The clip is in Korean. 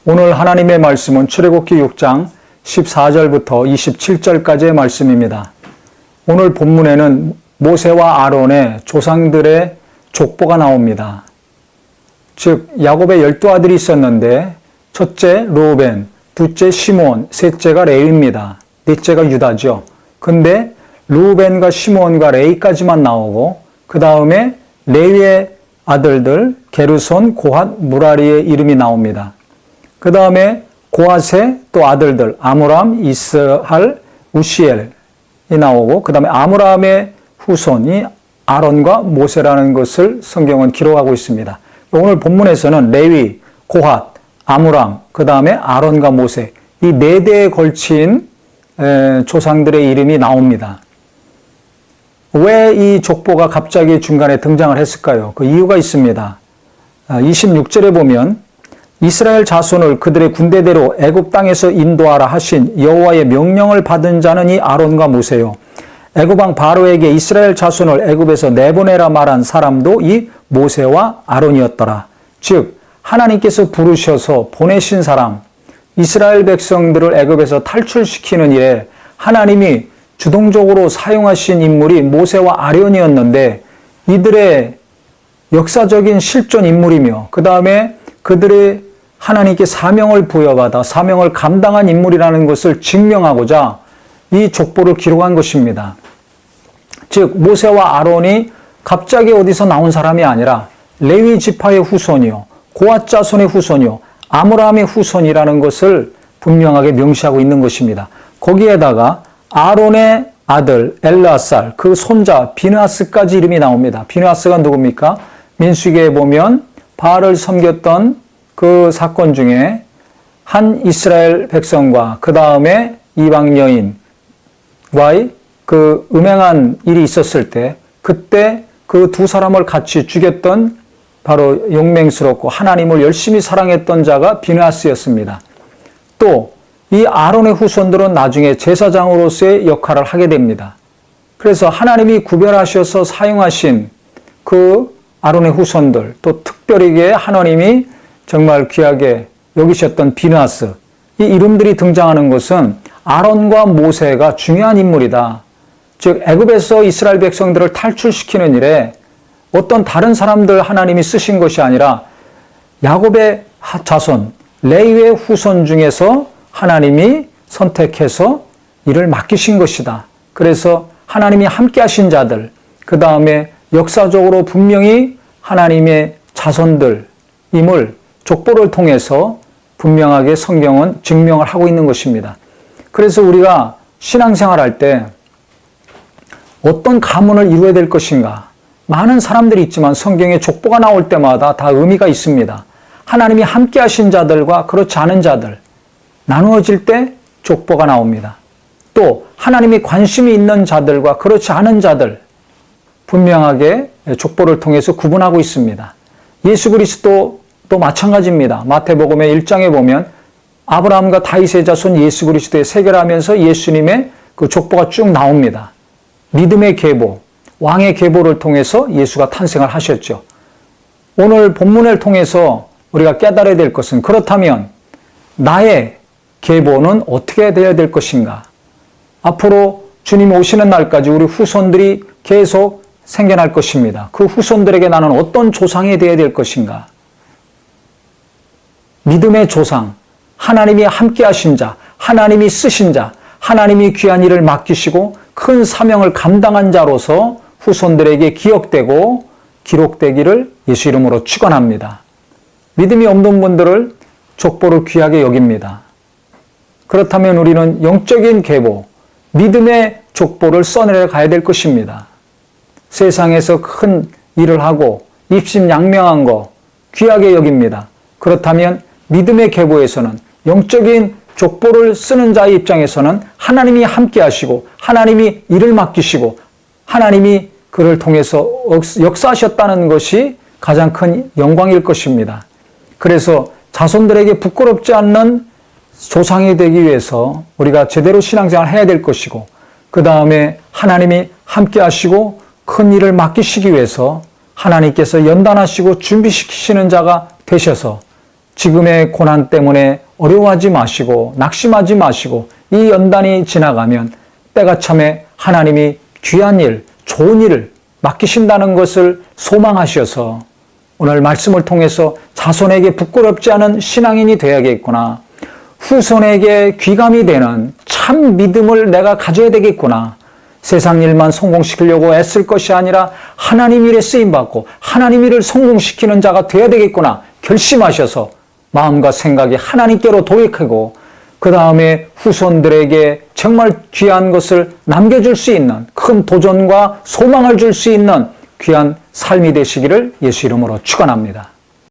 오늘 하나님의 말씀은 출애굽기 6장 14절부터 27절까지의 말씀입니다. 오늘 본문에는 모세와 아론의 조상들의 족보가 나옵니다. 즉 야곱의 12아들이 있었는데 첫째 르우벤, 둘째 시므온, 셋째가 레위입니다. 넷째가 유다죠. 근데 르우벤과 시므온과 레위까지만 나오고 그 다음에 레위의 아들들 게르손, 고핫, 무라리의 이름이 나옵니다. 그 다음에 고핫의 또 아들들 아므람, 이스할, 우시엘이 나오고 그 다음에 아므람의 후손이 아론과 모세라는 것을 성경은 기록하고 있습니다. 오늘 본문에서는 레위, 고핫, 아므람, 그 다음에 아론과 모세 이 네 대에 걸친 조상들의 이름이 나옵니다. 왜 이 족보가 갑자기 중간에 등장을 했을까요? 그 이유가 있습니다. 26절에 보면 이스라엘 자손을 그들의 군대대로 애굽 땅에서 인도하라 하신 여호와의 명령을 받은 자는 이 아론과 모세요. 애굽 왕 바로에게 이스라엘 자손을 애굽에서 내보내라 말한 사람도 이 모세와 아론이었더라. 즉 하나님께서 부르셔서 보내신 사람, 이스라엘 백성들을 애굽에서 탈출시키는 일에 하나님이 주동적으로 사용하신 인물이 모세와 아론이었는데 이들의 역사적인 실존 인물이며 그 다음에 그들의 하나님께 사명을 부여받아 사명을 감당한 인물이라는 것을 증명하고자 이 족보를 기록한 것입니다. 즉 모세와 아론이 갑자기 어디서 나온 사람이 아니라 레위 지파의 후손이요, 고핫 자손의 후손이요, 아므람의 후손이라는 것을 분명하게 명시하고 있는 것입니다. 거기에다가 아론의 아들 엘르아살, 그 손자 비느하스까지 이름이 나옵니다. 비느하스가 누굽니까? 민수기에 보면 바알을 섬겼던 그 사건 중에 한 이스라엘 백성과 그 다음에 이방 여인과의 그 음행한 일이 있었을 때 그때 그 두 사람을 같이 죽였던 바로 용맹스럽고 하나님을 열심히 사랑했던 자가 비느하스였습니다. 또 이 아론의 후손들은 나중에 제사장으로서의 역할을 하게 됩니다. 그래서 하나님이 구별하셔서 사용하신 그 아론의 후손들, 또 특별하게 하나님이 정말 귀하게 여기셨던 비느하스, 이 이름들이 등장하는 것은 아론과 모세가 중요한 인물이다. 즉 애굽에서 이스라엘 백성들을 탈출시키는 일에 어떤 다른 사람들 하나님이 쓰신 것이 아니라 야곱의 자손, 레위의 후손 중에서 하나님이 선택해서 일을 맡기신 것이다. 그래서 하나님이 함께 하신 자들, 그 다음에 역사적으로 분명히 하나님의 자손들임을 족보를 통해서 분명하게 성경은 증명을 하고 있는 것입니다. 그래서 우리가 신앙생활할 때 어떤 가문을 이루어야 될 것인가? 많은 사람들이 있지만 성경에 족보가 나올 때마다 다 의미가 있습니다. 하나님이 함께 하신 자들과 그렇지 않은 자들 나누어질 때 족보가 나옵니다. 또 하나님이 관심이 있는 자들과 그렇지 않은 자들 분명하게 족보를 통해서 구분하고 있습니다. 예수 그리스도도 마찬가지입니다. 마태복음의 1장에 보면 아브라함과 다윗의 자손 예수 그리스도에 세결하면서 예수님의 그 족보가 쭉 나옵니다. 믿음의 계보, 왕의 계보를 통해서 예수가 탄생을 하셨죠. 오늘 본문을 통해서 우리가 깨달아야 될 것은 그렇다면 나의 계보는 어떻게 되어야 될 것인가? 앞으로 주님 오시는 날까지 우리 후손들이 계속 생겨날 것입니다. 그 후손들에게 나는 어떤 조상이 되어야 될 것인가? 믿음의 조상, 하나님이 함께 하신 자, 하나님이 쓰신 자, 하나님이 귀한 일을 맡기시고 큰 사명을 감당한 자로서 후손들에게 기억되고 기록되기를 예수 이름으로 축원합니다. 믿음이 없는 분들을 족보를 귀하게 여깁니다. 그렇다면 우리는 영적인 계보, 믿음의 족보를 써내려 가야 될 것입니다. 세상에서 큰 일을 하고 입심양명한 거 귀하게 여깁니다. 그렇다면 믿음의 계보에서는 영적인 족보를 쓰는 자의 입장에서는 하나님이 함께 하시고 하나님이 일을 맡기시고 하나님이 그를 통해서 역사하셨다는 것이 가장 큰 영광일 것입니다. 그래서 자손들에게 부끄럽지 않는 조상이 되기 위해서 우리가 제대로 신앙생활을 해야 될 것이고 그 다음에 하나님이 함께 하시고 큰 일을 맡기시기 위해서 하나님께서 연단하시고 준비시키시는 자가 되셔서 지금의 고난 때문에 어려워하지 마시고 낙심하지 마시고 이 연단이 지나가면 때가 참에 하나님이 귀한 일, 좋은 일을 맡기신다는 것을 소망하셔서 오늘 말씀을 통해서 자손에게 부끄럽지 않은 신앙인이 되어야겠구나. 후손에게 귀감이 되는 참 믿음을 내가 가져야 되겠구나. 세상 일만 성공시키려고 애쓸 것이 아니라 하나님 일에 쓰임받고 하나님 일을 성공시키는 자가 되어야 되겠구나 결심하셔서 마음과 생각이 하나님께로 돌이키고 그 다음에 후손들에게 정말 귀한 것을 남겨줄 수 있는 큰 도전과 소망을 줄 수 있는 귀한 삶이 되시기를 예수 이름으로 축원합니다.